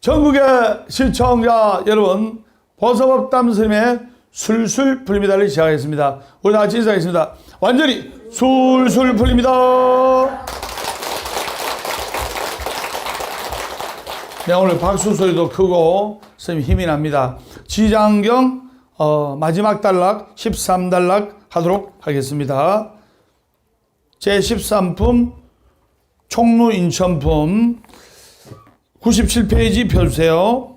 전국의 시청자 여러분, 보석업담 스님의 술술 풀립니다를 시작하겠습니다. 우리 다 같이 인사하겠습니다. 완전히 술술 풀립니다. 네, 오늘 박수 소리도 크고 스님 힘이 납니다. 지장경 마지막 단락 13단락 하도록 하겠습니다. 제13품 총루 인천품 97페이지 펴주세요.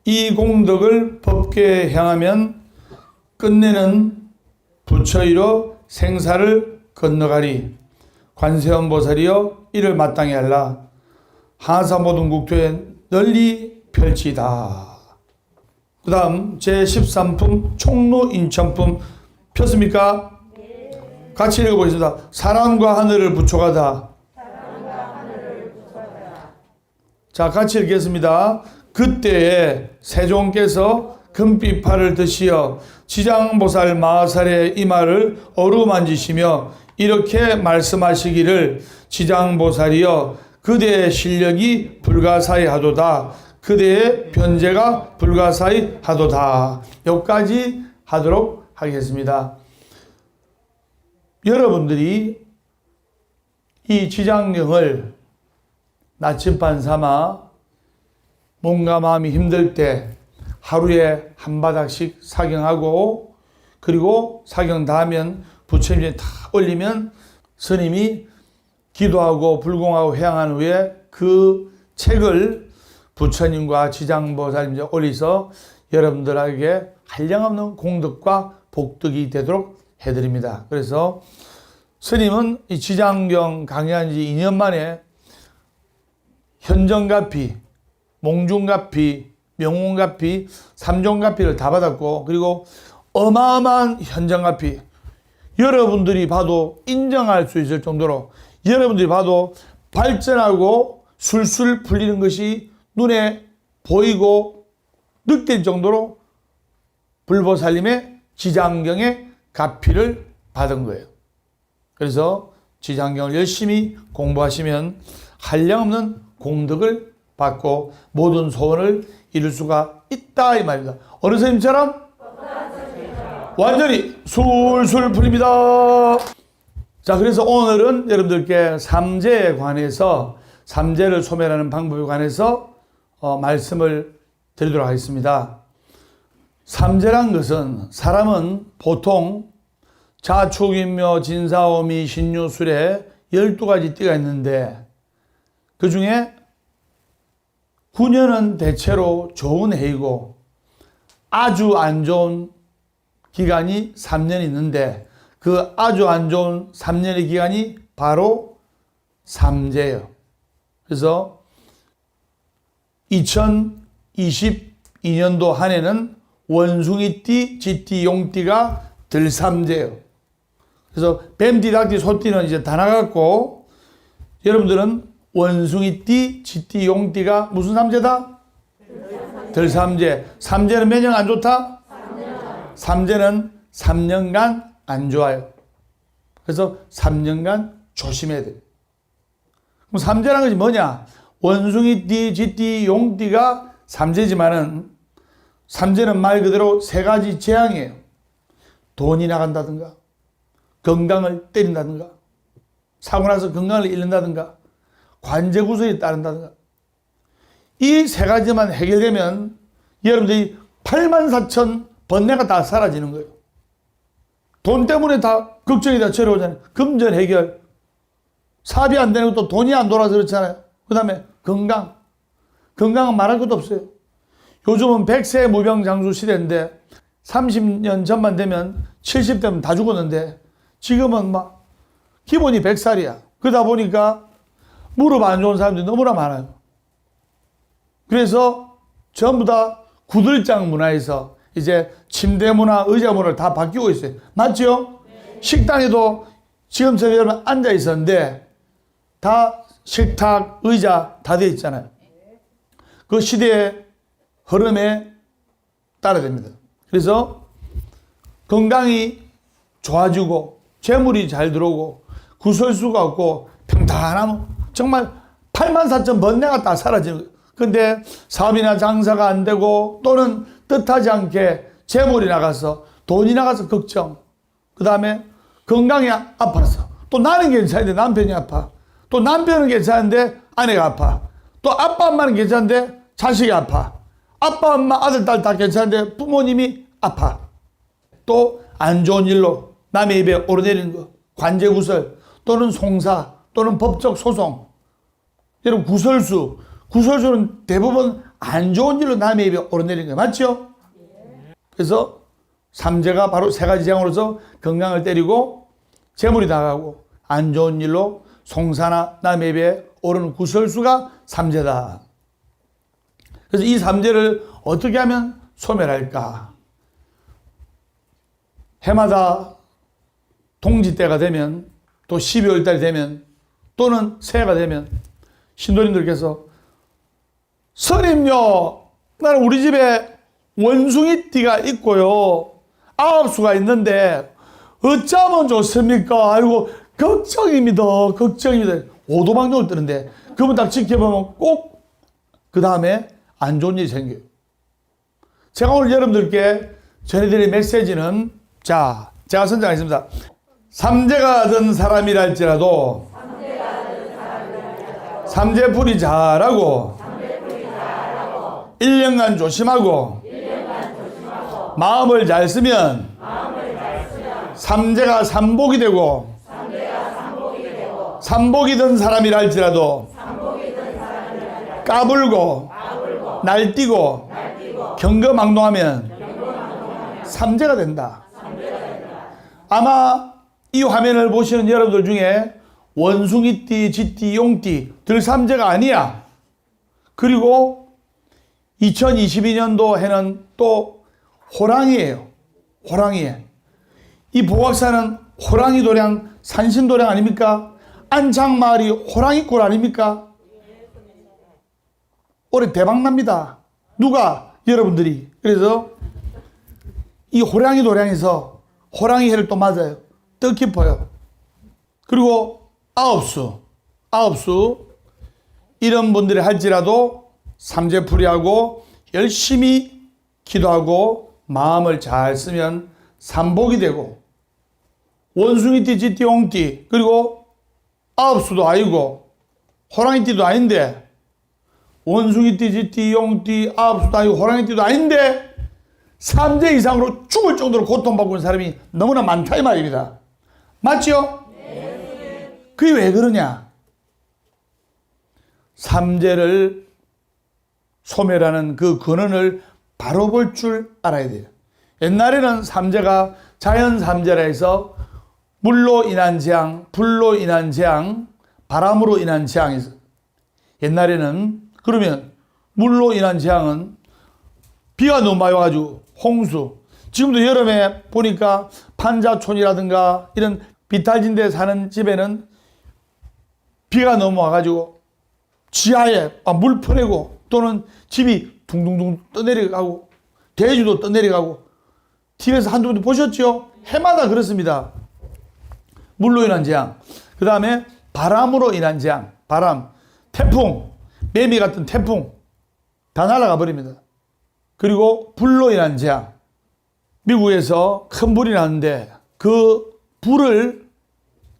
이 공덕을 법계에 향하면 끝내는 부처이로 생사를 건너가리. 관세음보살이여 이를 마땅히 할라. 하사 모든 국토에 널리 펼치다. 그 다음 제13품 총루 인천품 폈습니까? 네. 같이 읽어보겠습니다. 사랑과 하늘을 부초가다. 자, 같이 읽겠습니다. 그때에 세종께서 금빛팔을 드시어 지장보살 마하살의 이마를 어루만지시며 이렇게 말씀하시기를 지장보살이여 그대의 실력이 불가사의하도다. 그대의 변제가 불가사의하도다. 여기까지 하도록 하겠습니다. 여러분들이 이 지장경을 나침반 삼아 몸과 마음이 힘들 때 하루에 한 바닥씩 사경하고, 그리고 사경 다 하면 부처님께 다 올리면 스님이 기도하고 불공하고 회양한 후에 그 책을 부처님과 지장보살님께 올리서 여러분들에게 한량없는 공덕과 복덕이 되도록 해드립니다. 그래서 스님은 이 지장경 강의한 지 2년 만에 현정가피, 몽중가피, 명운가피, 삼종가피를 다 받았고, 그리고 어마어마한 현정가피, 여러분들이 봐도 인정할 수 있을 정도로, 여러분들이 봐도 발전하고 술술 풀리는 것이 눈에 보이고 느낄 정도로 불보살님의 지장경의 가피를 받은 거예요. 그래서 지장경을 열심히 공부하시면 한량없는 공덕을 받고 모든 소원을 이룰 수가 있다 이 말입니다. 어느 스님처럼? 완전히 술술 풀립니다. 자, 그래서 오늘은 여러분들께 삼재에 관해서, 삼재를 소멸하는 방법에 관해서 말씀을 드리도록 하겠습니다. 삼재란 것은, 사람은 보통 자축인묘 진사오미 신유술에 12가지 띠가 있는데 그 중에 9년은 대체로 좋은 해이고 아주 안 좋은 기간이 3년이 있는데 그 아주 안 좋은 3년의 기간이 바로 삼재예요. 그래서 2022년도 한 해는 원숭이띠, 쥐띠, 용띠가 들삼재예요. 그래서 뱀띠, 닭띠, 소띠는 이제 다 나갔고 여러분들은 원숭이띠, 쥐띠, 용띠가 무슨 삼재다? 들삼재. 삼재는 몇 년 안 좋다? 3년. 삼재는 3년간 안 좋아요. 그래서 3년간 조심해야 돼요. 그럼 삼재라는 것이 뭐냐? 원숭이띠, 쥐띠, 용띠가 삼재지만은 삼재는 말 그대로 세 가지 재앙이에요. 돈이 나간다든가, 건강을 때린다든가, 사고 나서 건강을 잃는다든가, 관제 구설이 따른다든가. 이 세 가지만 해결되면 여러분들이 84,000 번뇌가 다 사라지는 거예요. 돈 때문에 다 걱정이 다 쳐려오잖아요. 금전 해결. 사업이 안 되는 것도 돈이 안 돌아서 그렇잖아요. 그 다음에 건강. 건강은 말할 것도 없어요. 요즘은 100세 무병장수 시대인데 30년 전만 되면 70대면 다 죽었는데 지금은 막 기본이 100살이야. 그러다 보니까 무릎 안 좋은 사람들이 너무나 많아요. 그래서 전부 다 구들장 문화에서 이제 침대 문화, 의자 문화를 다 바뀌고 있어요. 맞죠? 네. 식당에도 지금처럼 여러분 앉아 있었는데 다 식탁, 의자 다 돼 있잖아요. 그 시대의 흐름에 따라야 됩니다. 그래서 건강이 좋아지고 재물이 잘 들어오고 구설수가 없고 평탄하면 정말 84,000 번뇌가 다 사라지는 거예요. 근데 사업이나 장사가 안 되고 또는 뜻하지 않게 재물이 나가서 돈이 나가서 걱정. 그 다음에 건강이 아파서 또 나는 괜찮은데 남편이 아파. 또 남편은 괜찮은데 아내가 아파. 또 아빠 엄마는 괜찮은데 자식이 아파. 아빠 엄마 아들 딸 다 괜찮은데 부모님이 아파. 또 안 좋은 일로 남의 입에 오르내리는 거, 관제구설 또는 송사 또는 법적 소송. 여러분 구설수는 대부분 안 좋은 일로 남의 입에 오르내리는 거예요. 맞죠? 그래서 삼재가 바로 세 가지 재앙으로서 건강을 때리고 재물이 나가고 안 좋은 일로 송사나 남의 입에 오르는 구설수가 삼재다. 그래서 이 삼재를 어떻게 하면 소멸할까? 해마다 동지 때가 되면 또 12월 달이 되면 또는 새해가 되면 신도님들께서 스님요, 나는 우리 집에 원숭이띠가 있고요 9수가 있는데 어쩌면 좋습니까? 아이고 걱정입니다. 오도방정을 뜨는데 그분 딱 지켜보면 꼭 그 다음에 안 좋은 일이 생겨요. 제가 오늘 여러분들께 전해드릴 메시지는, 자, 제가 선정하겠습니다. 삼재가 든 사람이랄지라도 삼재풀이 잘하고 1년간 조심하고 마음을 잘 쓰면 삼재가 삼복이 되고 삼복이 든 사람이랄지라도 까불고 날뛰고 경거망동하면 삼재가 된다. 아마 이 화면을 보시는 여러분들 중에 원숭이띠, 쥐띠, 용띠, 들삼재가 아니야. 그리고 2022년도 해는 또 호랑이에요. 호랑이에. 이 보각사는 호랑이 도량, 산신 도량 아닙니까? 안창마을이 호랑이골 아닙니까? 올해 대박납니다. 누가? 여러분들이. 그래서 이 호랑이 도량에서 호랑이 해를 또 맞아요. 뜻깊어요. 그리고 아홉수 이런 분들이 할지라도 삼재풀이하고 열심히 기도하고 마음을 잘 쓰면 삼복이 되고 원숭이띠, 쥐띠, 용띠 그리고 아홉수도 아니고 호랑이띠도 아닌데 원숭이띠, 쥐띠, 용띠, 아홉수도 아니고 호랑이띠도 아닌데 삼재 이상으로 죽을 정도로 고통받고 있는 사람이 너무나 많다 이 말입니다. 맞죠? 네. 그게 왜 그러냐? 삼재를 소멸하는 그 근원을 바로 볼 줄 알아야 돼요. 옛날에는 삼재가 자연 삼재라 해서 물로 인한 재앙, 불로 인한 재앙, 바람으로 인한 재앙이 있어요. 옛날에는 그러면 물로 인한 재앙은 비가 너무 많이 와가지고 홍수. 지금도 여름에 보니까 판자촌이라든가 이런 비탈진 데 사는 집에는 비가 너무 와가지고 지하에 물 퍼내고 또는 집이 둥둥둥 떠내려가고 대지도 떠내려가고 TV에서 한두 번도 보셨죠? 해마다 그렇습니다. 물로 인한 재앙. 그 다음에 바람으로 인한 재앙. 바람, 태풍, 매미 같은 태풍 다 날아가 버립니다. 그리고 불로 인한 재앙. 미국에서 큰 불이 났는데 그 불을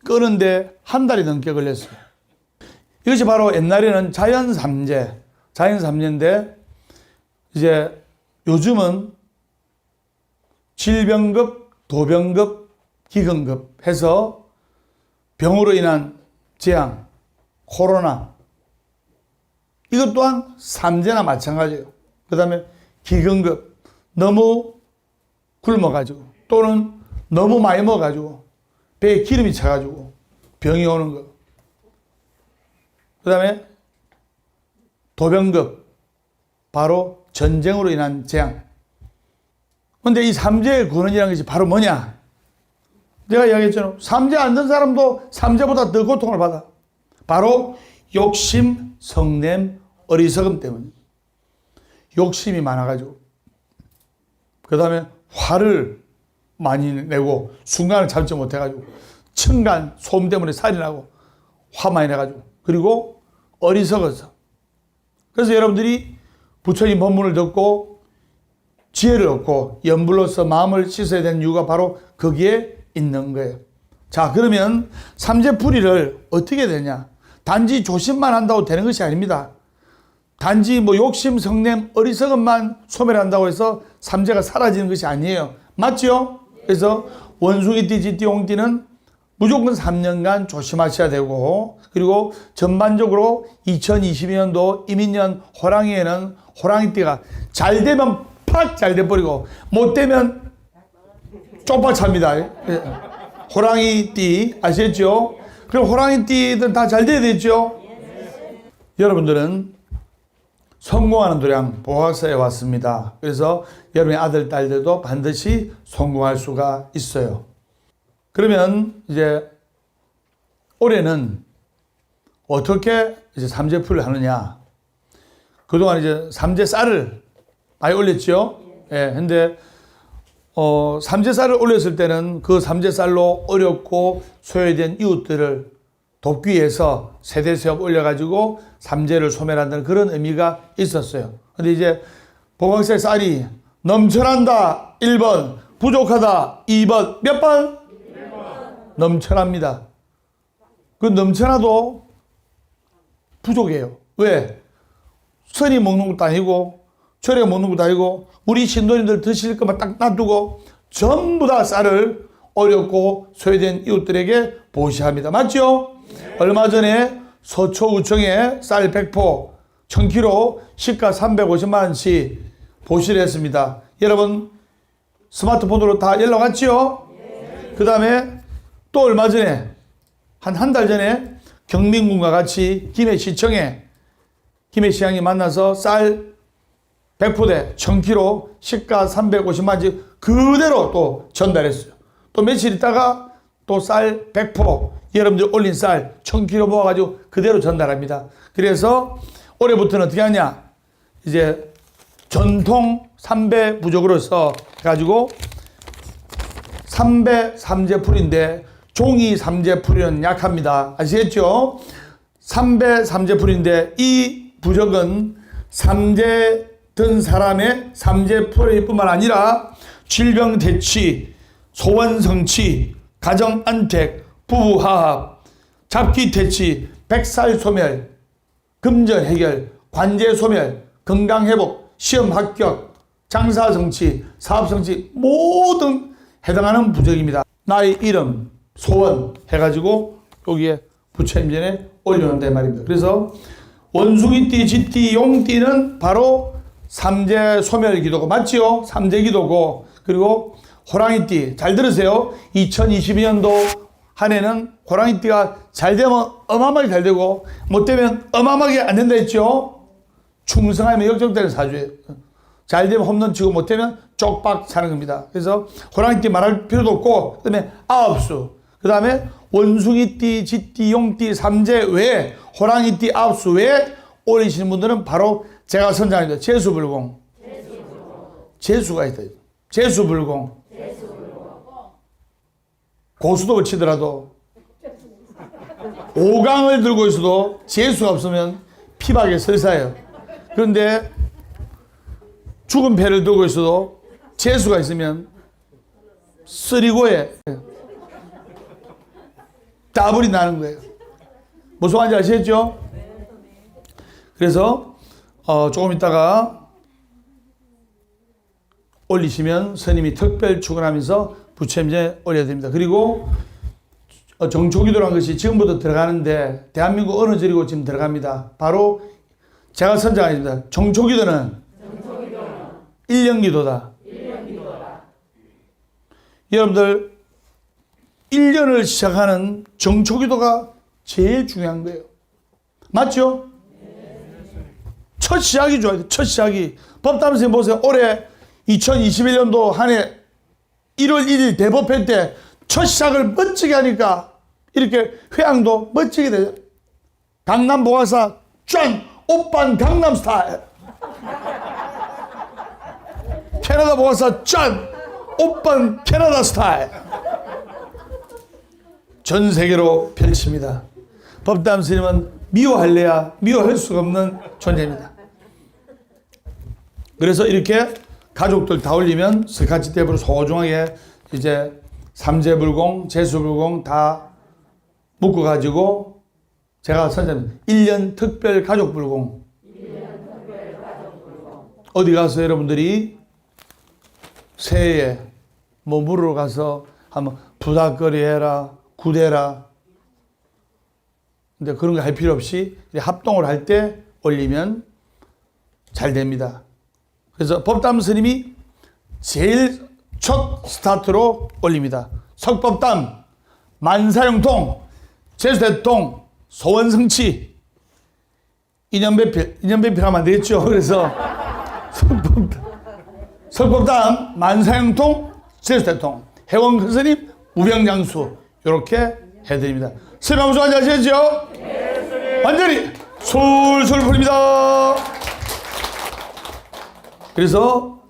끄는데 한 달이 넘게 걸렸어요. 이것이 바로 옛날에는 자연삼재인데 이제 요즘은 질병급, 도병급, 기근급 해서 병으로 인한 재앙, 코로나 이것 또한 삼재나 마찬가지예요. 그 다음에 기근급, 너무 굶어가지고 또는 너무 많이 먹어가지고 배에 기름이 차가지고 병이 오는 것. 그 다음에 도병급, 바로 전쟁으로 인한 재앙. 그런데 이 삼재의 근원이라는 것이 바로 뭐냐? 내가 이야기했잖아요. 삼재 안 든 사람도 삼재보다 더 고통을 받아. 바로 욕심, 성냄, 어리석음 때문에. 욕심이 많아가지고. 그 다음에 화를 많이 내고 순간을 참지 못해가지고 층간, 소음 때문에 살이 나고 화 많이 내가지고 그리고 어리석어서 그래서 여러분들이 부처님 법문을 듣고 지혜를 얻고 염불로서 마음을 씻어야 되는 이유가 바로 거기에 있는 거예요. 자, 그러면 삼재풀이를 어떻게 해야 되냐? 단지 조심만 한다고 되는 것이 아닙니다. 단지 뭐 욕심, 성냄, 어리석음만 소멸한다고 해서 삼재가 사라지는 것이 아니에요. 맞죠? 그래서 원숭이띠, 쥐띠, 용띠는 무조건 3년간 조심하셔야 되고, 그리고 전반적으로 2022년도 이민년 호랑이에는 호랑이띠가 잘 되면 팍 잘 돼버리고 못 되면 쪽박찹니다. 호랑이띠 아시겠죠? 그럼 호랑이띠들 다 잘 돼야 되죠? 여러분들은 성공하는 도량 보학사에 왔습니다. 그래서 여러분의 아들, 딸들도 반드시 성공할 수가 있어요. 그러면 이제 올해는 어떻게 이제 삼재풀을 하느냐? 그동안 이제 삼재쌀을 많이 올렸죠? 예. 근데 삼재쌀을 올렸을 때는 그 삼재쌀로 어렵고 소외된 이웃들을 돕기 위해서 세대세업 올려가지고 삼재를 소멸한다는 그런 의미가 있었어요. 근데 이제 보광색 쌀이 넘쳐난다 1번, 부족하다 2번, 몇 번? 1번. 넘쳐납니다. 그 넘쳐나도 부족해요. 왜? 선이 먹는 것도 아니고 철이 먹는 것도 아니고 우리 신도님들 드실 것만 딱 놔두고 전부 다 쌀을 어렵고 소외된 이웃들에게 보시합니다. 맞죠? 네. 얼마 전에 서초구청에 쌀 100포 1000kg 시가 350만 원씩 보시를 했습니다. 여러분 스마트폰으로 다 연락 왔죠? 네. 그 다음에 또 얼마 전에 한 달 전에 경민군과 같이 김해시청에 김해시장이 만나서 쌀 100포대 1000kg 시가 350만 원씩 그대로 또 전달했어요. 또 며칠 있다가 또 쌀 100포 여러분들 올린 쌀 1000kg 모아가지고 그대로 전달합니다. 그래서 올해부터는 어떻게 하냐? 이제 전통 삼배 부족으로서 해가지고 삼배 삼재풀인데 종이 삼재풀이는 약합니다. 아시겠죠? 삼배 삼재풀인데 이 부족은 삼재 든 사람의 삼재풀이 뿐만 아니라 질병 대치, 소원 성취, 가정 안택, 부부 화합, 잡기 퇴치, 백살 소멸, 금전 해결, 관제 소멸, 건강 회복, 시험 합격, 장사 성취, 사업 성취 모든 해당하는 부적입니다. 나의 이름, 소원 해가지고 여기에 부처님 전에 올려놓는다 말입니다. 그래서 원숭이띠, 쥐띠, 용띠는 바로 삼재 소멸 기도고 맞지요? 삼재 기도고 그리고 호랑이띠 잘 들으세요. 2022년도 한 해는 호랑이띠가 잘 되면 어마어마하게 잘 되고 못 되면 어마어마하게 안 된다 했죠. 충성하면 역적되는 사주예요. 잘 되면 홈런 치고 못 되면 쪽박 차는 겁니다. 그래서 호랑이띠 말할 필요도 없고 그 다음에 아홉수 그 다음에 원숭이띠, 쥐띠, 용띠, 삼재 외에 호랑이띠 아홉수 외에 올리시는 분들은 바로 제가 선장합니다. 재수불공. 재수가 있다. 재수불공. 고수도 치더라도 5강을 들고 있어도 재수가 없으면 피박에 설사해요. 그런데 죽은 패를 들고 있어도 재수가 있으면 쓰리고에 따블이 나는 거예요. 무슨 말인지 아시겠죠? 그래서 조금 있다가 올리시면 스님이 특별 축원하면서 부처님에 올려드립니다. 그리고 정초기도라는 것이 지금부터 들어가는데 대한민국 어느 절이고 지금 들어갑니다. 바로 제가 선장하겠습니다. 정초기도는 1년기도다. 여러분들 1년을 시작하는 정초기도가 제일 중요한 거예요. 맞죠? 첫 시작이 좋아야 돼. 첫 시작이. 법담선생님 보세요. 올해 2021년도 한 해 1월 1일 대법회 때 첫 시작을 멋지게 하니까 이렇게 회양도 멋지게 되죠. 강남 보가사 짠! 오빤 강남 스타일. 캐나다 보가사 짠! 오빤 캐나다 스타일. 전 세계로 펼칩니다. 법담 스님은 미워할래야 미워할 수가 없는 존재입니다. 그래서 이렇게 가족들 다 올리면 스카치 탭으로 소중하게 이제 삼재불공, 재수불공 다 묶어가지고 제가 선생님 1년 특별 가족불공 어디 가서 여러분들이 새해에 뭐 물으러 가서 한번 부닥거리 해라, 구대라. 근데 그런 거 할 필요 없이 합동을 할 때 올리면 잘 됩니다. 그래서 법담 스님이 제일 첫 스타트로 올립니다. 석법담, 만사형통, 제수대통, 소원성취. 인연배필하면 안 되겠죠. 그래서 석법담, 만사형통, 제수대통, 해원 큰 스님, 우병장수 이렇게 해드립니다. 스님 한번 수고하셨죠? 네, 완전히 술술 풀립니다. 그래서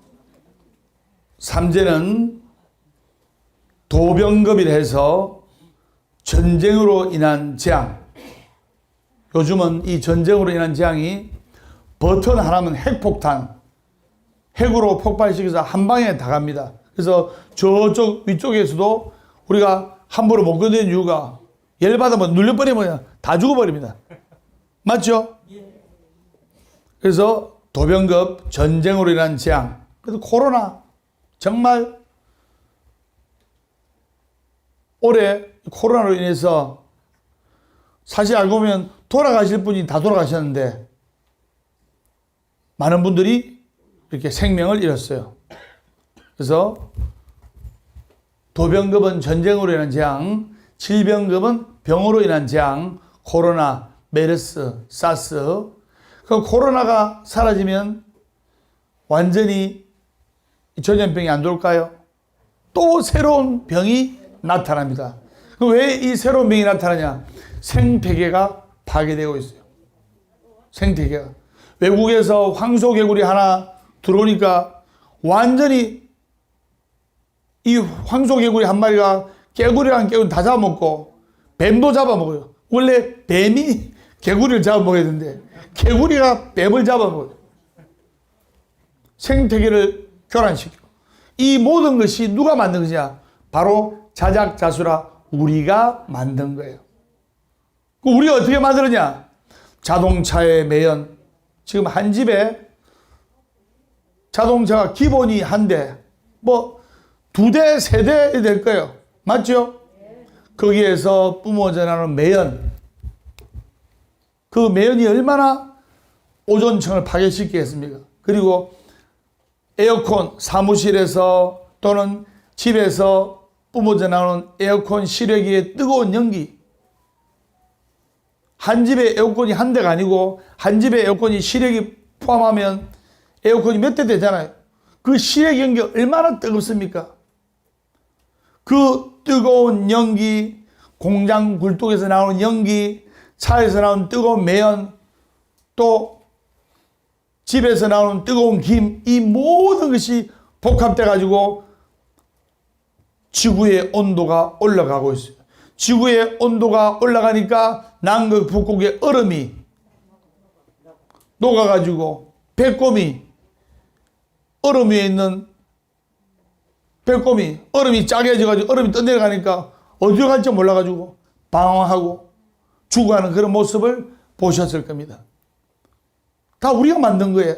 삼재는 도병급이라 해서 전쟁으로 인한 재앙. 요즘은 이 전쟁으로 인한 재앙이 버튼 하나면 핵폭탄, 핵으로 폭발시켜서 한 방에 다 갑니다. 그래서 저쪽 위쪽에서도 우리가 함부로 못 건드리는 이유가 열받으면 눌려버리면 다 죽어버립니다. 맞죠? 그래서 도병급, 전쟁으로 인한 재앙, 그래도 코로나 정말 올해 코로나로 인해서 사실 알고 보면 돌아가실 분이 다 돌아가셨는데 많은 분들이 이렇게 생명을 잃었어요. 그래서 도병급은 전쟁으로 인한 재앙, 질병급은 병으로 인한 재앙, 코로나, 메르스, 사스. 그 코로나가 사라지면 완전히 전염병이 안 돌까요? 또 새로운 병이 나타납니다. 왜 이 새로운 병이 나타나냐? 생태계가 파괴되고 있어요. 생태계가. 외국에서 황소개구리 하나 들어오니까 완전히 이 황소개구리 한 마리가 개구리랑 개구리 다 잡아먹고 뱀도 잡아먹어요. 원래 뱀이 개구리를 잡아먹어야 되는데 개구리가 뱀을 잡아먹어요. 생태계를 교란시켜. 이 모든 것이 누가 만든 것이냐? 바로 자작자수라 우리가 만든 거예요. 우리가 어떻게 만들었냐? 자동차의 매연. 지금 한 집에 자동차가 기본이 한 대, 뭐 두 대, 세 대 될 거예요. 맞죠? 거기에서 뿜어져 나오는 매연. 그 매연이 얼마나 오존층을 파괴시키겠습니까? 그리고 에어컨, 사무실에서 또는 집에서 뿜어져 나오는 에어컨 실외기의 뜨거운 연기. 한 집에 에어컨이 한 대가 아니고 한 집에 에어컨이 실외기 포함하면 에어컨이 몇 대 되잖아요. 그 실외기 연기 얼마나 뜨겁습니까? 그 뜨거운 연기, 공장 굴뚝에서 나오는 연기, 차에서 나오는 뜨거운 매연, 또 집에서 나오는 뜨거운 김, 이 모든 것이 복합돼 가지고 지구의 온도가 올라가고 있어요. 지구의 온도가 올라가니까 남극 북극의 얼음이 녹아가지고 배꼽이 얼음 위에 있는 배꼽이 얼음이 짜게 져가지고 얼음이 떠내려가니까 어디로 갈지 몰라가지고 방황하고 죽어가는 그런 모습을 보셨을 겁니다. 다 우리가 만든 거예요.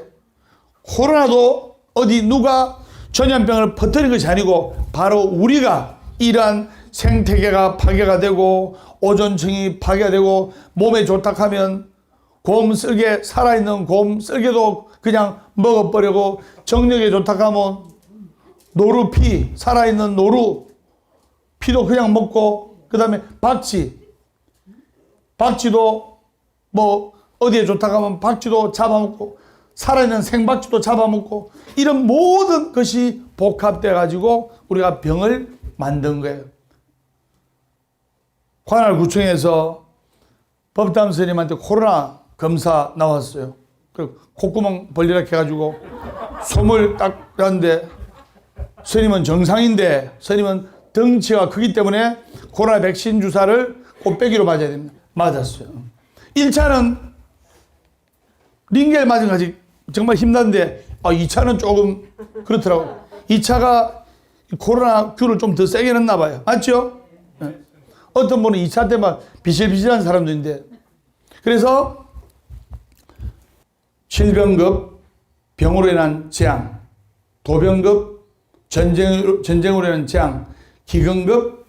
코로나도 어디 누가 전염병을 퍼뜨린 것이 아니고 바로 우리가 이러한 생태계가 파괴가 되고 오존층이 파괴가 되고 몸에 좋다 하면 곰 쓸개, 살아있는 곰 쓸개도 그냥 먹어버리고 정력에 좋다 하면 노루 피, 살아있는 노루 피도 그냥 먹고 그 다음에 박쥐도 뭐 어디에 좋다 하면 박쥐도 잡아먹고 살아있는 생박쥐도 잡아먹고 이런 모든 것이 복합돼 가지고 우리가 병을 만든 거예요. 관할구청에서 법담 스님한테 코로나 검사 나왔어요. 그 콧구멍 벌리라 해가지고 솜을 딱 하는데 스님은 정상인데 스님은 덩치가 크기 때문에 코로나 백신 주사를 꽃배기로 맞아야 됩니다. 맞았어요. 1차는 링겔 맞은 것이 정말 힘든데 2차는 조금 그렇더라고요. 2차가 코로나 큐를 좀 더 세게 넣나 봐요. 맞죠? 네. 어떤 분은 2차 때만 비실비실한 사람도 있는데. 그래서 질병급, 병으로 인한 재앙, 도병급, 전쟁으로 인한 재앙, 기근급,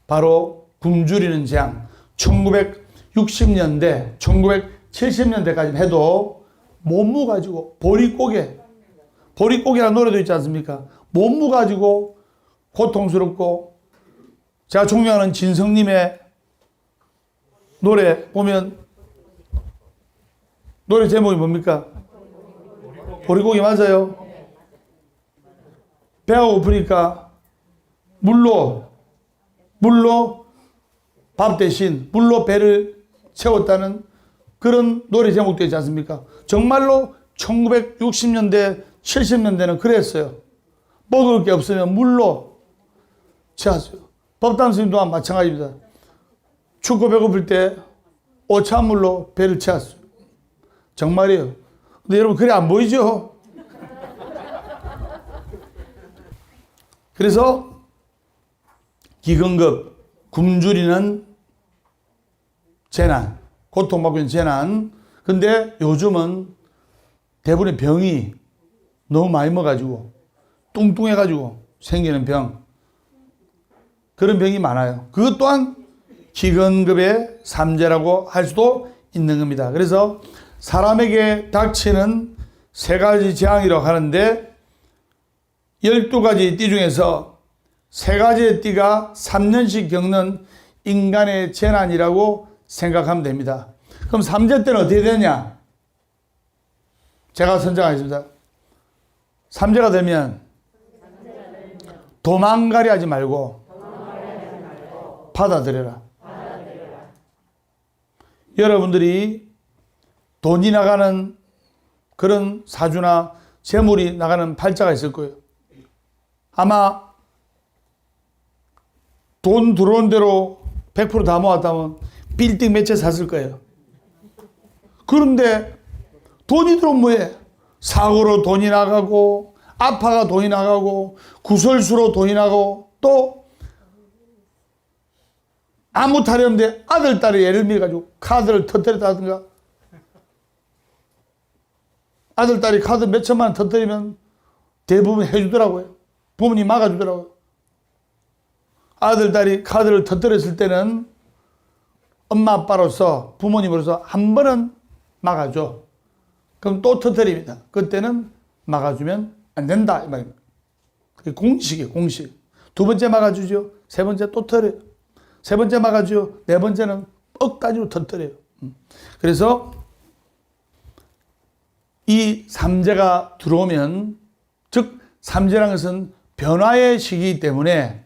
바로 굶주리는 재앙. 1960년대, 1970년대까지 해도 몸무 가지고 보릿고개라는 노래도 있지 않습니까? 몸무 가지고 고통스럽고, 제가 존경하는 진성님의 노래 보면 노래 제목이 뭡니까? 보릿고개 맞아요. 배가 고프니까 물로 밥 대신 물로 배를 채웠다는 그런 노래 제목도 있지 않습니까? 정말로 1960년대, 70년대는 그랬어요. 먹을 게 없으면 물로 채웠어요. 법담 스님 또한 마찬가지입니다. 춥고 배고플 때 오찬물로 배를 채웠어요. 정말이에요. 근데 여러분 그래 안 보이죠? 그래서 기근급, 굶주리는 재난, 고통받고 있는 재난. 근데 요즘은 대부분의 병이 너무 많이 먹어가지고 뚱뚱해가지고 생기는 병, 그런 병이 많아요. 그것 또한 기근급의 삼재라고 할 수도 있는 겁니다. 그래서 사람에게 닥치는 세 가지 재앙이라고 하는데 12가지 띠 중에서 세 가지의 띠가 3년씩 겪는 인간의 재난이라고 생각하면 됩니다. 그럼 삼재 때는 어떻게 되냐? 제가 선정하겠습니다. 삼재가 되면 도망가려 하지 말고 받아들여라. 여러분들이 돈이 나가는 그런 사주나 재물이 나가는 팔자가 있을 거예요. 아마 돈 들어온 대로 100% 다 모았다면 빌딩 몇 채 샀을 거예요. 그런데 돈이 들어오면 뭐해? 사고로 돈이 나가고, 아파가 돈이 나가고, 구설수로 돈이 나가고, 또 아무 탈이 없는데 아들, 딸이 예를 들어가지고 카드를 터뜨렸다든가, 아들, 딸이 카드 몇 천만 원 터뜨리면 대부분 해주더라고요. 부모님 막아주더라고요. 아들, 딸이 카드를 터뜨렸을 때는 엄마, 아빠로서, 부모님으로서 한 번은 막아줘. 그럼 또 터뜨립니다. 그때는 막아주면 안 된다. 이 말입니다. 그게 공식이에요, 공식. 두 번째 막아주죠. 세 번째 또 터뜨려요. 세 번째 막아주죠. 네 번째는 억 단위로 터뜨려요. 그래서 이 삼재가 들어오면, 즉 삼재라는 것은 변화의 시기이기 때문에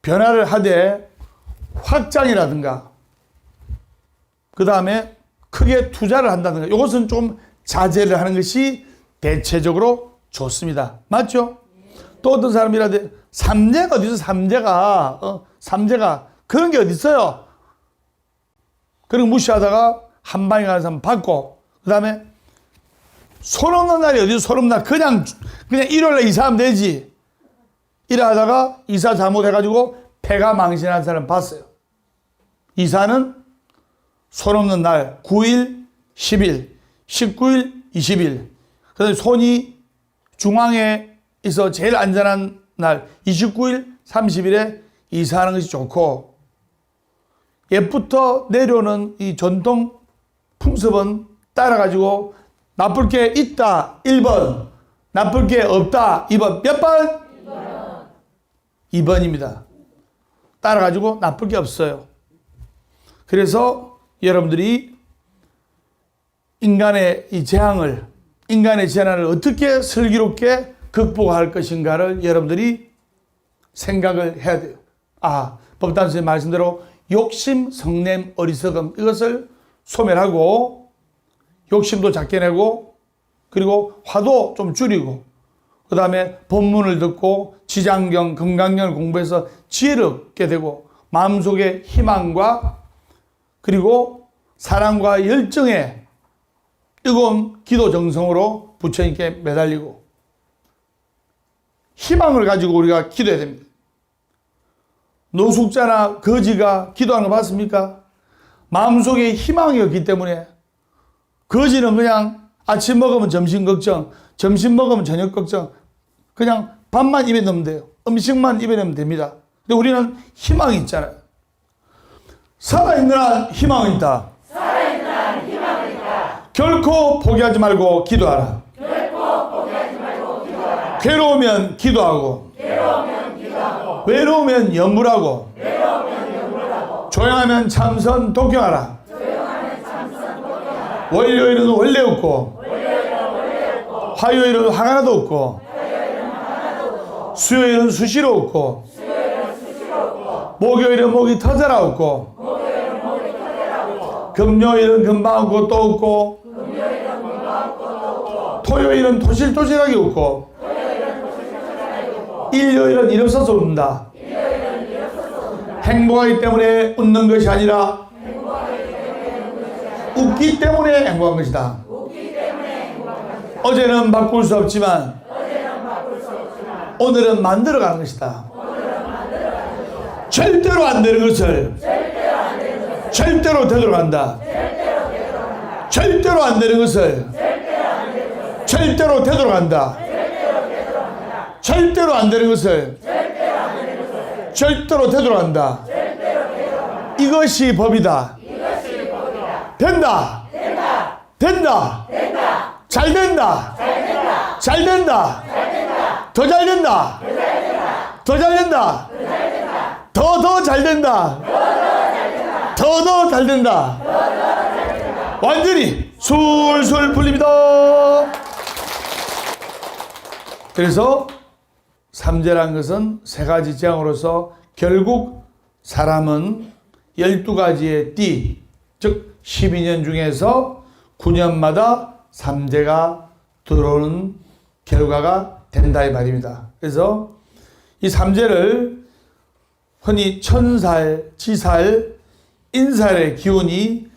변화를 하되 확장이라든가 그 다음에 크게 투자를 한다든가 이것은 좀 자제를 하는 것이 대체적으로 좋습니다. 맞죠? 또 어떤 사람이라도 삼재가 어디 있어? 삼재가 그런 게 어디 있어요? 그리고 무시하다가 한 방에 가는 사람 받고, 그 다음에 손 없는 날이 어디서 손 없는 날 그냥 일요일에 이사하면 되지. 이러다가 이사 잘못해가지고 폐가 망신한 사람 봤어요. 이사는 손 없는 날 9일, 10일, 19일, 20일. 그래서 손이 중앙에 있어 제일 안전한 날 29일, 30일에 이사하는 것이 좋고, 옛부터 내려오는 이 전통 풍습은 따라가지고 나쁠 게 있다 1번, 나쁠 게 없다 2번. 몇 번? 2번입니다. 따라가지고 나쁠 게 없어요. 그래서 여러분들이 인간의 이 재앙을, 인간의 재난을 어떻게 슬기롭게 극복할 것인가를 여러분들이 생각을 해야 돼요. 법담 선생님 말씀대로 욕심, 성냄, 어리석음, 이것을 소멸하고 욕심도 작게 내고, 그리고 화도 좀 줄이고, 그 다음에 본문을 듣고 지장경, 금강경을 공부해서 지혜를 얻게 되고, 마음속에 희망과 그리고 사랑과 열정의 뜨거운 기도 정성으로 부처님께 매달리고 희망을 가지고 우리가 기도해야 됩니다. 노숙자나 거지가 기도하는 거 봤습니까? 마음속에 희망이 없기 때문에 거지는 그냥 아침 먹으면 점심 걱정, 점심 먹으면 저녁 걱정, 그냥 밥만 입에 넣으면 돼요. 음식만 입에 넣으면 됩니다. 근데 우리는 희망이 있잖아요. 살아있는 한 희망은 있다. 살아있는 한 희망이 있다. 결코 포기하지 말고 기도하라. 결코 포기하지 말고 기도하라. 괴로우면 기도하고, 괴로우면 기도하고, 외로우면 염불하고, 외로우면 염불하고, 조용하면 참선 독경하라. 조용하면 참선 독경하라. 월요일은 원래 없고, 월요일은 원래 없고, 화요일은 화가나도 없고, 화요일은 하나도 없고, 수요일은 수시로 없고, 수요일은 수시로 없고, 목요일은 목이 터져라 없고, 목요일은 목이 터져라 없고, 금요일은 금방 없고 또 없고, 금요일은 금방 없고 또 없고, 토요일은 토실토실하게 없고, 토요일은 토실토실하게 없고, 일요일은 일 없어서 웃는다. 일요일은 일 없어서 온다. 행복하기 때문에 웃는 것이 아니라 웃기 때문에 행복한 것이다. 웃기 때문에 행복한 것이다. 어제는 바꿀 수 없지만 어제는 바꿀 수 없지만 오늘은 만들어가는 것이다. 오늘은 만들어가는 것이다. 절대로 안 되는 것을 절대로 안 되는 것을 절대로 되돌아간다. 절대로 되돌아간다. 절대로 안 되는 것을 절대로 안 되는 것을 절대로 되돌아간다. 절대로 되돌아간다. 절대로 안 되는 것을 절대로 안 되는 것을 절대로 되돌아간다. 절대로 되돌아간다. 이것이 법이다. 이것이 법이다. 된다. 된다. 된다. 된다. 잘 된다. 잘 된다. 잘 된다. 잘 된다. 더 잘 된다. 잘 된다. 더 잘 된다. 잘 된다. 더 잘 된다. 더 잘 된다. 완전히 술술 풀립니다. 그래서 삼재란 것은 세 가지 재앙으로서 결국 사람은 12가지의 띠, 즉 12년 중에서 9년마다 삼재가 들어오는 결과가 된다 이 말입니다. 그래서 이 삼재를 흔히 천살, 지살, 인살의 기운이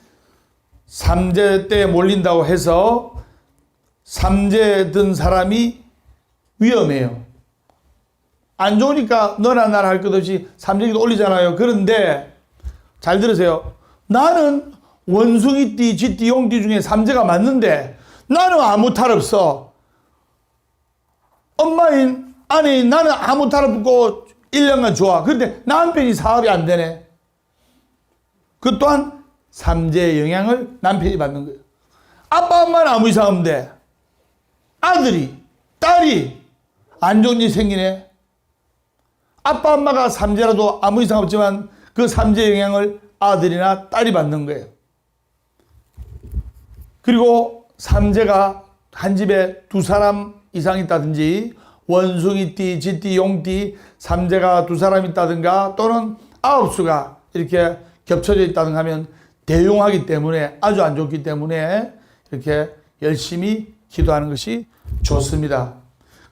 삼재 때 몰린다고 해서 삼재 든 사람이 위험해요. 안 좋으니까 너나 나나 할 것 없이 삼재기도 올리잖아요. 그런데 잘 들으세요. 나는 원숭이띠, 쥐띠, 용띠 중에 삼재가 맞는데 나는 아무 탈 없어. 엄마인 아내인 나는 아무 탈 없고 1년간 좋아. 그런데 남편이 사업이 안 되네. 그 또한 삼재의 영향을 남편이 받는 거예요. 아빠 엄마는 아무 이상 없는데 아들이 딸이 안 좋은 일이 생기네. 아빠 엄마가 삼재라도 아무 이상 없지만 그 삼재의 영향을 아들이나 딸이 받는 거예요. 그리고 삼재가 한 집에 두 사람 이상 있다든지 원숭이띠, 쥐띠, 용띠 삼재가 두 사람 있다든가 또는 9수가 이렇게 겹쳐져 있다든가 하면 대용하기 때문에 아주 안 좋기 때문에 이렇게 열심히 기도하는 것이 좋습니다.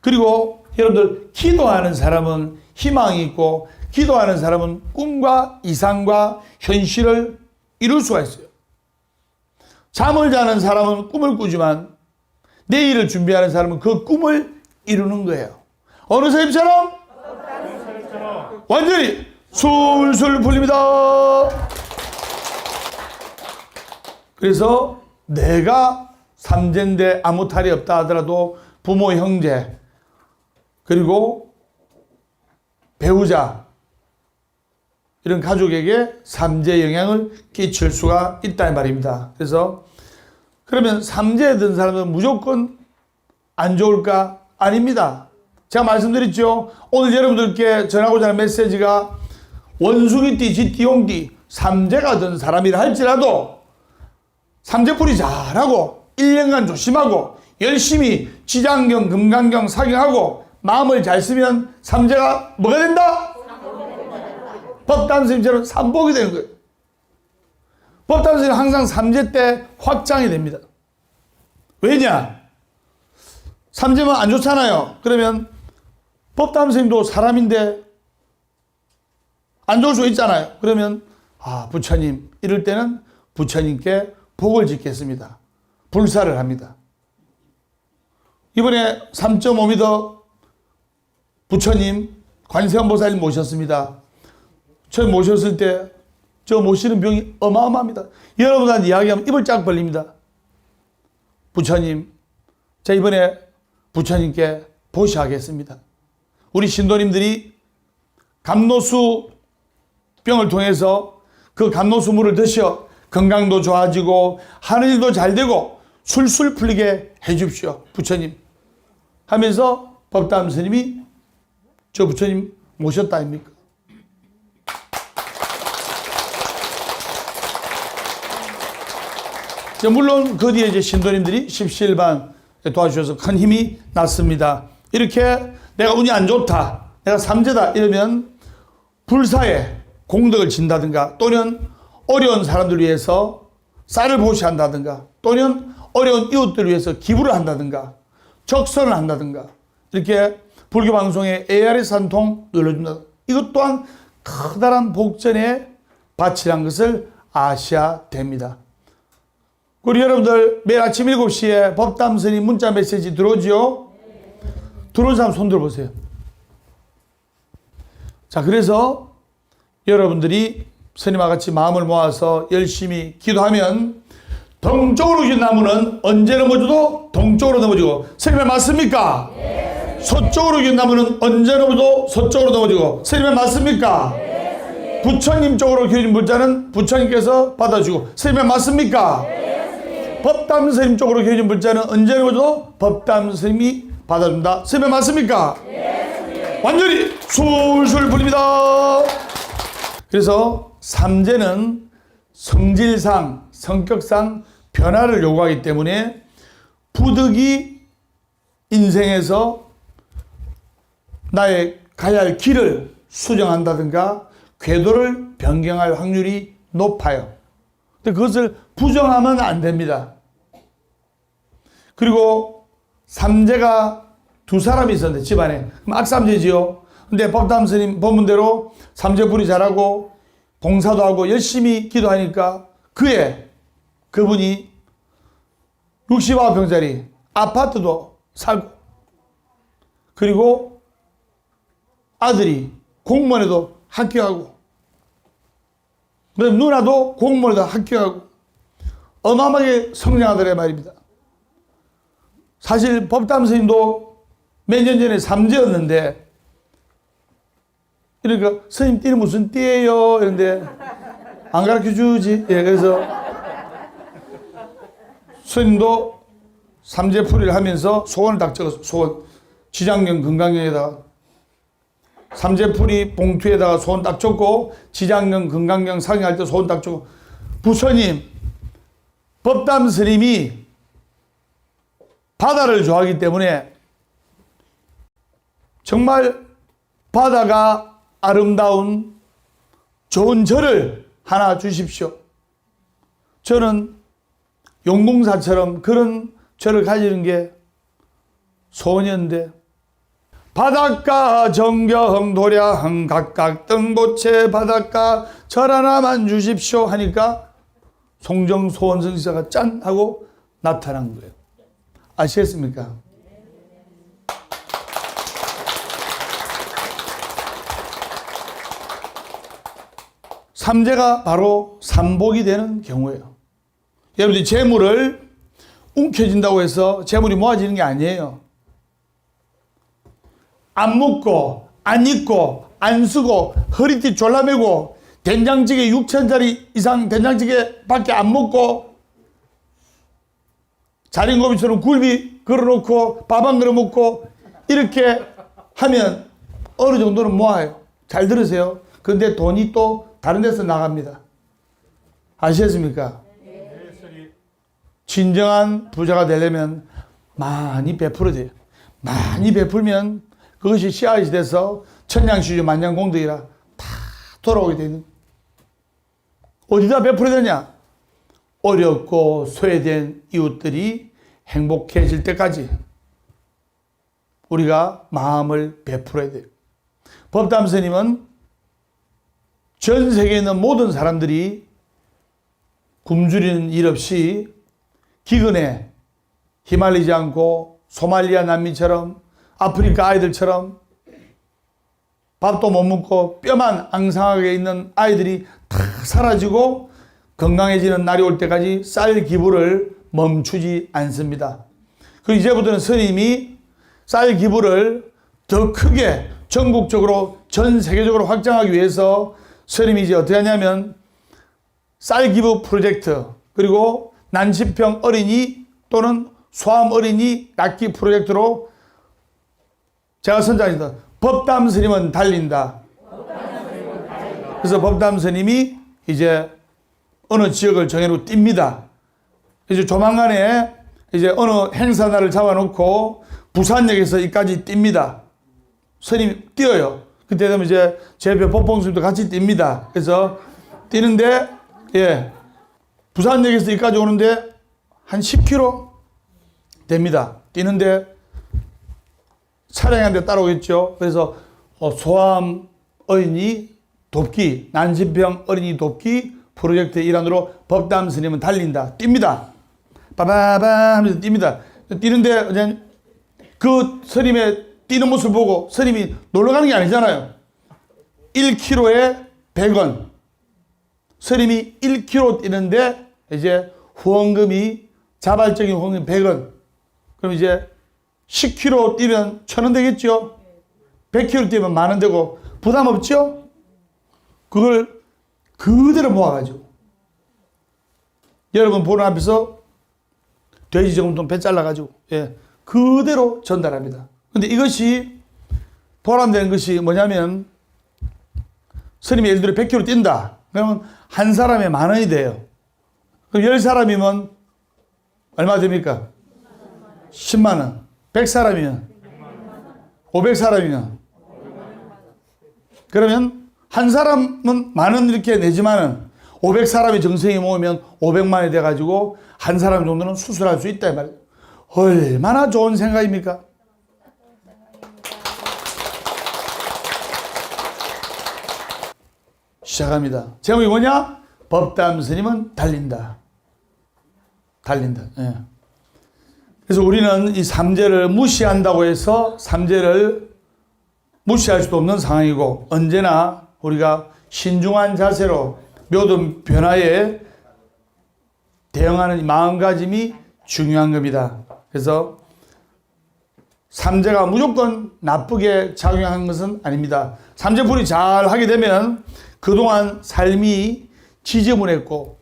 그리고 여러분들 기도하는 사람은 희망이 있고 기도하는 사람은 꿈과 이상과 현실을 이룰 수가 있어요. 잠을 자는 사람은 꿈을 꾸지만 내일을 준비하는 사람은 그 꿈을 이루는 거예요. 어느 선생님처럼? 완전히 술술 풀립니다. 그래서 내가 삼재인데 아무 탈이 없다 하더라도 부모, 형제, 그리고 배우자 이런 가족에게 삼재 영향을 끼칠 수가 있다 이 말입니다. 그래서 그러면 삼재에 든 사람은 무조건 안 좋을까? 아닙니다. 제가 말씀드렸죠. 오늘 여러분들께 전하고자 하는 메시지가 원숭이띠, 쥐띠, 용띠 삼재가 든 사람이라 할지라도 삼재풀이 잘하고 1년간 조심하고 열심히 지장경, 금강경, 사경하고 마음을 잘 쓰면 삼재가 뭐가 된다? 법담 선생님처럼 삼복이 되는 거예요. 법담 선생님은 항상 삼재 때 확장이 됩니다. 왜냐? 삼재면 안 좋잖아요. 그러면 법담 선생님도 사람인데 안 좋을 수 있잖아요. 그러면 부처님 이럴 때는 부처님께 복을 짓겠습니다. 불사를 합니다. 이번에 3.5m 부처님 관세음보살님 모셨습니다. 처음 모셨을 때 저 모시는 병이 어마어마합니다. 여러분한테 이야기하면 입을 쫙 벌립니다. 부처님, 자 이번에 부처님께 보시하겠습니다. 우리 신도님들이 감노수 병을 통해서 그 감노수 물을 드셔 건강도 좋아지고 하는 일도 잘 되고 술술 풀리게 해 주십시오. 부처님 하면서 법담 스님이 저 부처님 모셨다 아닙니까? 물론 그 뒤에 이제 신도님들이 십시일반 도와주셔서 큰 힘이 났습니다. 이렇게 내가 운이 안 좋다, 내가 삼재다 이러면 불사에 공덕을 진다든가 또는 어려운 사람들 위해서 쌀을 보시한다든가 또는 어려운 이웃들 위해서 기부를 한다든가 적선을 한다든가 이렇게 불교 방송에 ARS 한 통 눌러줍니다. 이것 또한 커다란 복전의 밭이란 것을 아셔야 됩니다. 우리 여러분들 매일 아침 7시에 법담 스님 문자 메시지 들어오죠? 들어온 사람 손 들어보세요. 자, 그래서 여러분들이 스님과 같이 마음을 모아서 열심히 기도하면 동쪽으로 긴 나무는 언제 넘어져도 동쪽으로 넘어지고, 스님의 맞습니까? 네. 서쪽으로 긴 나무는 언제 넘어져도 서쪽으로 넘어지고, 스님의 맞습니까? 네. 부처님 쪽으로 기울인 물자는 부처님께서 받아주고, 스님의 맞습니까? 네. 법담 스님 쪽으로 기울인 물자는 언제 넘어져도 법담 스님이 받아준다. 스님의 맞습니까? 네. 완전히 술술 불립니다. 그래서 삼재는 성질상, 성격상 변화를 요구하기 때문에 부득이 인생에서 나의 가야 할 길을 수정한다든가 궤도를 변경할 확률이 높아요. 근데 그것을 부정하면 안 됩니다. 그리고 삼재가 두 사람이 있었는데 집안에, 그럼 악삼재지요. 근데 법담 스님 법문대로 삼재풀이 잘하고 봉사도 하고 열심히 기도하니까 그분이 69평짜리 아파트도 살고, 그리고 아들이 공무원에도 합격하고, 그다음 누나도 공무원에도 합격하고 어마어마하게 성장하더래 말입니다. 사실 법담 스님도 몇 년 전에 삼재였는데, 그러니까 스님 띠는 무슨 띠예요? 이런데 안 가르쳐 주지. 예, 그래서 스님도 삼재풀이를 하면서 소원을 딱 적었어. 소원. 지장령 건강령에다가 삼재풀이 봉투에다가 소원 딱 적고 지장령 건강령 상의할 때 소원 딱 적고, 부처님, 법담 스님이 바다를 좋아하기 때문에 정말 바다가 아름다운 좋은 절을 하나 주십시오. 저는 용궁사처럼 그런 절을 가지는 게 소원이었는데, 바닷가 정경 도량 각각 등보채 바닷가 절 하나만 주십시오 하니까 송정소원 성지사가 짠 하고 나타난 거예요. 아시겠습니까? 삼재가 바로 삼복이 되는 경우예요. 여러분들이 재물을 움켜쥔다고 해서 재물이 모아지는 게 아니에요. 안 먹고, 안 입고, 안 쓰고, 허리띠 졸라매고, 된장찌개 6천짜리 이상 된장찌개 밖에 안 먹고, 자린고비처럼 굴비 걸어놓고, 밥 한 그릇 먹고, 이렇게 하면 어느 정도는 모아요. 잘 들으세요. 근데 돈이 또 다른 데서 나갑니다. 아시겠습니까? 진정한 부자가 되려면 많이 베풀어야 돼요. 많이 베풀면 그것이 씨앗이 돼서 천냥시주 만냥공덕이라 다 돌아오게 되는. 어디다 베풀어야 되냐? 어렵고 소외된 이웃들이 행복해질 때까지 우리가 마음을 베풀어야 돼요. 법담 스님은 전 세계에 있는 모든 사람들이 굶주리는 일 없이 기근에 휘말리지 않고 소말리아 난민처럼 아프리카 아이들처럼 밥도 못 먹고 뼈만 앙상하게 있는 아이들이 다 사라지고 건강해지는 날이 올 때까지 쌀 기부를 멈추지 않습니다. 그리고 이제부터는 스님이 쌀 기부를 더 크게 전국적으로 전 세계적으로 확장하기 위해서 스님이 이제 어떻게 하냐면 쌀 기부 프로젝트 그리고 난치병 어린이 또는 소아암 어린이 낫기 프로젝트로 제가 선장했다. 법담 스님은 달린다. 그래서 법담 스님이 이제 어느 지역을 정해놓고 뜁니다. 이제 조만간에 이제 어느 행사 날을 잡아놓고 부산역에서 이까지 뜁니다. 스님 뛰어요. 그때 되면 이제 제 옆에 법봉 스님도 같이 뜁니다. 그래서 뛰는데 예 부산역에서 이까지 오는데 한 10km 됩니다. 뛰는데 차량이 한 대 따라오겠죠. 그래서 소아암 어린이 돕기, 난치병 어린이 돕기 프로젝트의 일환으로 법담 스님은 달린다. 뜁니다. 빠바바 하면서 뜁니다. 뛰는데 그 스님의 뛰는 모습을 보고 스님이 놀러 가는 게 아니잖아요. 1km에 100원. 스님이 1km 뛰는데 이제 후원금이 자발적인 후원금이 100원. 그럼 이제 10km 뛰면 1,000원 되겠죠? 100km 뛰면 10,000원 되고 부담 없죠? 그걸 그대로 모아가지고 여러분 보는 앞에서 돼지 저금통 배 잘라가지고 예, 그대로 전달합니다. 근데 이것이 보람되는 것이 뭐냐면 스님이 예를 들어 100km 뛴다. 그러면 한 사람에 10,000원이 돼요. 그럼 10사람이면 얼마 됩니까? 100,000원. 100사람이면 500사람이면 그러면 한 사람은 10,000원 이렇게 내지만은 500사람이 정성이 모이면 500만이 돼가지고 한 사람 정도는 수술할 수 있다 이 말이에요. 얼마나 좋은 생각입니까? 시작합니다. 제목이 뭐냐? 법담 스님은 달린다. 달린다. 예. 그래서 우리는 이 삼재를 무시한다고 해서 삼재를 무시할 수도 없는 상황이고 언제나 우리가 신중한 자세로 모든 변화에 대응하는 마음가짐이 중요한 겁니다. 그래서 삼재가 무조건 나쁘게 작용하는 것은 아닙니다. 삼재풀이 잘 하게 되면 그동안 삶이 지저분했고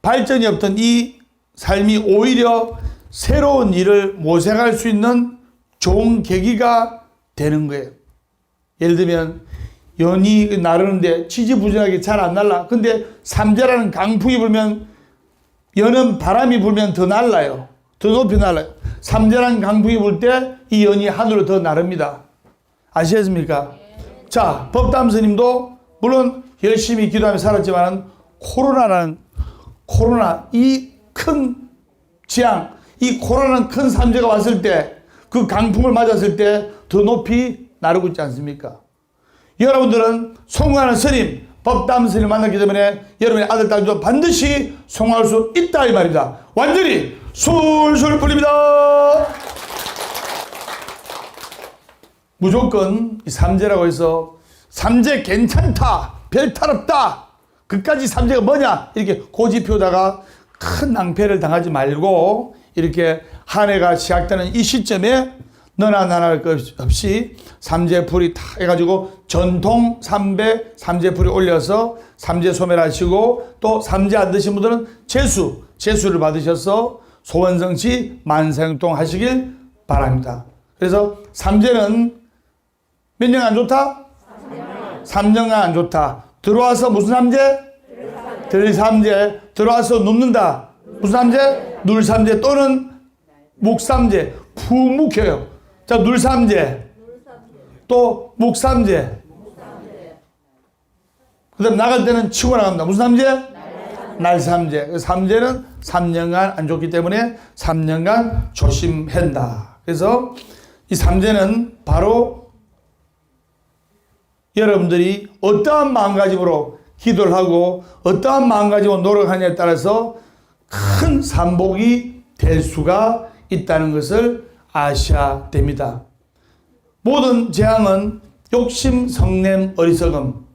발전이 없던 이 삶이 오히려 새로운 일을 모색할 수 있는 좋은 계기가 되는 거예요. 예를 들면 연이 나르는데 지지부진하게 잘 안 날라. 근데 삼재라는 강풍이 불면 연은 바람이 불면 더 날라요. 더 높이 날라요. 삼재라는 강풍이 불 때 이 연이 하늘로 더 나릅니다. 아시겠습니까? 자, 법담 스님도 물론 열심히 기도하며 살았지만 코로나 이 큰 재앙 이 코로나는 큰 삼재가 왔을 때 그 강풍을 맞았을 때 더 높이 나르고 있지 않습니까? 여러분들은 송하는 스님, 법담 스님을 만났기 때문에 여러분의 아들, 딸도 반드시 송할 수 있다 이 말입니다. 완전히 술술 뿌립니다. 무조건 이 삼재라고 해서 삼재 괜찮다, 별 탈 없다, 그까지 삼재가 뭐냐 이렇게 고집 피우다가 큰 낭패를 당하지 말고 이렇게 한 해가 시작되는 이 시점에 너나 나나 할 것 없이 삼재풀이 다 해가지고 전통 삼배 삼재풀이 올려서 삼재 소멸하시고 또 삼재 안 드신 분들은 제수를 받으셔서 소원성취 만사형통 하시길 바랍니다. 그래서 삼재는 몇 년 안 좋다? 3년간 안 좋다. 들어와서 무슨 삼재? 들삼재. 들어와서 눕는다. 무슨 삼재? 눌삼재 또는 묵삼재. 푹묵혀요. 자, 눌삼재. 또 묵삼재. 그 다음 나갈 때는 치고 나갑니다. 무슨 삼재? 날삼재. 삼재는 3년간 안 좋기 때문에 3년간 조심한다. 그래서 이 삼재는 바로 여러분들이 어떠한 마음가짐으로 기도를 하고 어떠한 마음가짐으로 노력하냐에 따라서 큰 산복이 될 수가 있다는 것을 아셔야 됩니다. 모든 재앙은 욕심, 성냄, 어리석음.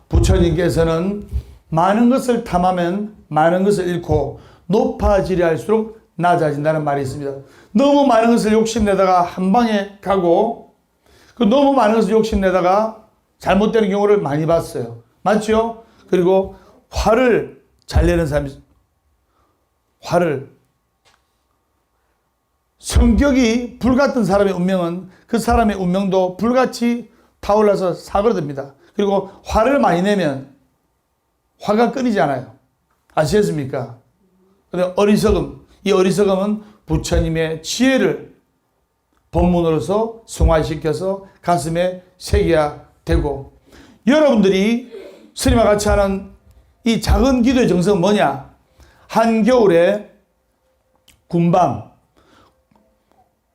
부처님께서는 많은 것을 탐하면 많은 것을 잃고 높아지려 할수록 낮아진다는 말이 있습니다. 너무 많은 것을 욕심내다가 한 방에 가고 그 너무 많은 것을 욕심내다가 잘못되는 경우를 많이 봤어요. 맞죠? 그리고 화를 잘 내는 사람이 화를 성격이 불같은 사람의 운명은 그 사람의 운명도 불같이 타올라서 사그러듭니다. 그리고 화를 많이 내면 화가 끊이지 않아요. 아시겠습니까? 근데 어리석음, 이 어리석음은 부처님의 지혜를 본문으로서 승화시켜서 가슴에 새겨야 되고, 여러분들이 스님과 같이 하는 이 작은 기도의 정성은 뭐냐? 한겨울에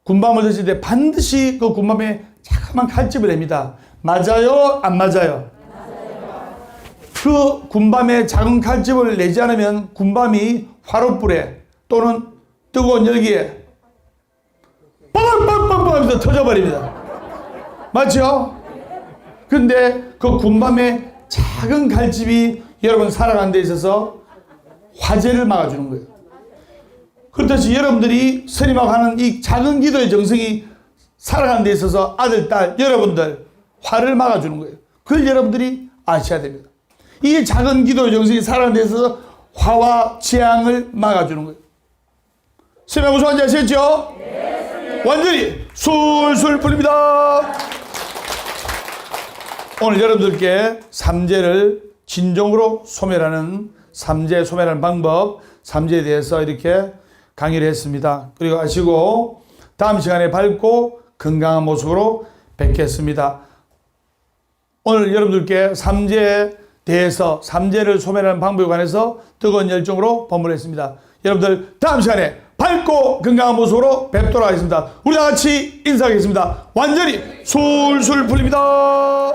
군밤을 드실 때 반드시 그 군밤에 자그만 칼집을 냅니다. 맞아요? 안 맞아요? 그 군밤에 작은 칼집을 내지 않으면 군밤이 화롯불에 또는 뜨거운 열기에 빵빵빵빵 하면서 터져버립니다. 맞죠? 근데 그 군밤에 작은 칼집이 여러분 살아가는 데 있어서 화재를 막아주는 거예요. 그렇듯이 여러분들이 스님하고 하는 이 작은 기도의 정성이 살아가는 데 있어서 아들, 딸, 여러분들 화를 막아주는 거예요. 그걸 여러분들이 아셔야 됩니다. 이 작은 기도의 정성이 살아가는 데 있어서 화와 재앙을 막아주는 거예요. 스님하고 무슨 말인지 아시겠죠? 네, 완전히 술술 풀립니다. 오늘 여러분들께 삼재를 진정으로 소멸하는 삼재 소멸하는 방법, 삼재에 대해서 이렇게 강의를 했습니다. 그리고 아시고 다음 시간에 밝고 건강한 모습으로 뵙겠습니다. 오늘 여러분들께 삼재에 대해서 삼재를 소멸하는 방법에 관해서 뜨거운 열정으로 법문했습니다. 여러분들 다음 시간에 밝고 건강한 모습으로 뵙도록 하겠습니다. 우리 다 같이 인사하겠습니다. 완전히 술술 풀립니다.